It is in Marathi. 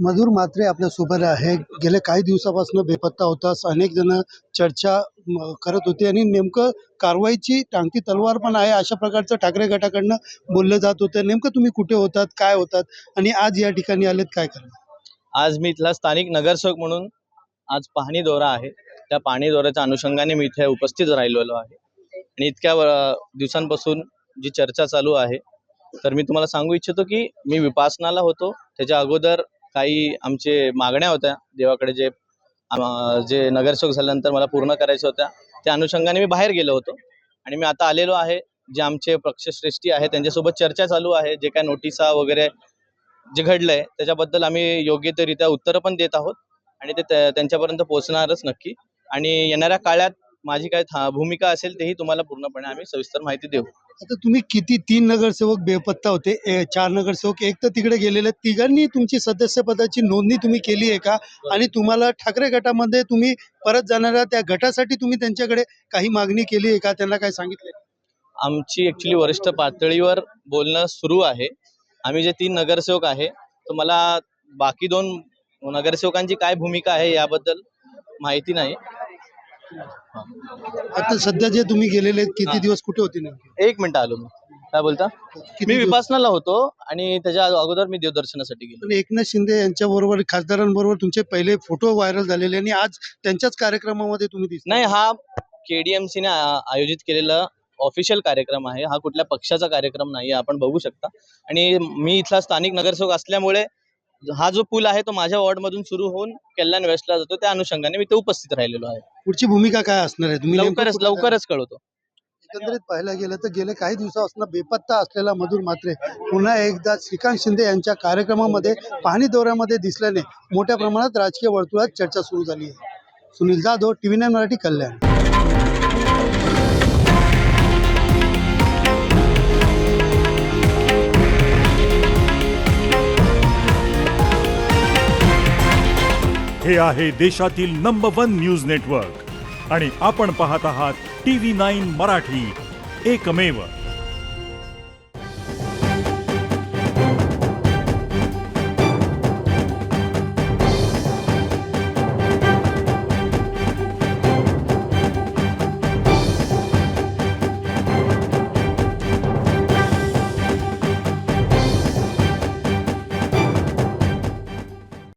मधुर म्हात्रे आपल्यासोबत आहे. गेल्या काही दिवसापासून बेपत्ता होतास. अनेक जण चर्चा करत होते आणि नेमकं कारवाईची टांगती तलवार पण आहे अशा प्रकारचं ठाकरे गटाकडनं बोललं जात होतं. नेमकं तुम्ही कुठे होतात, काय होतात आणि आज या ठिकाणी आलेत, काय करणार? आज मी इथला स्थानिक नगरसेवक म्हणून आज पाहणी दौरा आहे. त्या पाहणी दौऱ्याच्या अनुषंगाने मी इथे उपस्थित राहिलेलो आहे आणि इतक्या दिवसांपासून जी चर्चा चालू आहे, तर मी तुम्हाला सांगू इच्छितो की मी विपासनाला होतो. त्याच्या अगोदर काही आमचे मागण्या होत्या देवाकडे, जे नगरसेवक झाल्यानंतर मला पूर्ण करायच्या होत्या. त्या अनुषंगाने मी बाहेर गेलो होतो आणि मी आता आलेलो आहे. जे आमचे पक्षश्रेष्ठी आहे त्यांच्यासोबत चर्चा चालू आहे. जे काय नोटिसा वगैरे जे घडलंय त्याच्याबद्दल आम्ही योग्यरित्या उत्तरं पण देत आहोत आणि ते त्यांच्यापर्यंत पोहोचणारच नक्की. आणि येणाऱ्या काळात माझी काय भूमिका असेल तेही तुम्हाला पूर्णपणे आम्ही सविस्तर माहिती देऊ. आता तुम्ही किती 3 नगरसेवक बेपत्ता होते, 4 नगरसेवक एक तर तिकडे गेलेले, तिघांनी तुमची सदस्यपदाची नोंदणी तुम्ही केली आहे का? आणि तुम्हाला ठाकरे गटामध्ये तुम्ही परत जाणाऱ्या त्या गटासाठी तुम्ही त्यांच्याकडे काही मागणी केली आहे का? त्यांना काय सांगितले? आमची ॲक्च्युली वरिष्ठ पातळीवर बोलणं सुरू आहे. आम्ही जे 3 नगरसेवक आहे, तर मला बाकी 2 नगरसेवकांची काय भूमिका आहे याबद्दल माहिती नाही. आता सध्या जे तुम्ही गेलेले आहेत, किती दिवस कुठे होते नेमके? एक मिनिट आलो मी. काय बोलता? किती मी दिवस? विपासनाला होतो आणि त्याच्या अगोदर मी देवदर्शनासाठी गेलो. पण एकनाथ शिंदे यांच्याबरोबर, खासदारांबरोबर तुमचे पहिले फोटो व्हायरल झालेले आणि आज त्यांच्याच कार्यक्रमामध्ये तुम्ही दिसता. नाही, हा KDMC ने आयोजित केलेला ऑफिशियल कार्यक्रम आहे. हा कुठल्या पक्षाचा कार्यक्रम नाही, आपण बघू शकता. आणि मी इथला स्थानिक नगरसेवक असल्यामुळे हा जो पूल आहे तो माझ्या वॉर्डमधून सुरू होऊन कल्याण वेस्टला जातो. त्या अनुषंगाने मी ते उपस्थित राहिलेलो आहे. पुढची भूमिका काय असणार आहे? तुम्ही नेमकं कुठं- लवकरच कळवतो. एकंदरीत पाहायला गेलं तर गेले काही दिवसापासून बेपत्ता असलेला मधुर म्हात्रे पुन्हा एकदा श्रीकांत शिंदे यांच्या कार्यक्रमामध्ये पाहणी दौऱ्यामध्ये दिसल्याने मोठ्या प्रमाणात राजकीय वर्तुळात चर्चा सुरू झाली आहे. सुनील जाधव, TV9 मराठी, कल्याण. हे आहे देशातील नंबर 1 न्यूज नेटवर्क आणि आपण पाहत आहात TV9 मराठी, एकमेव.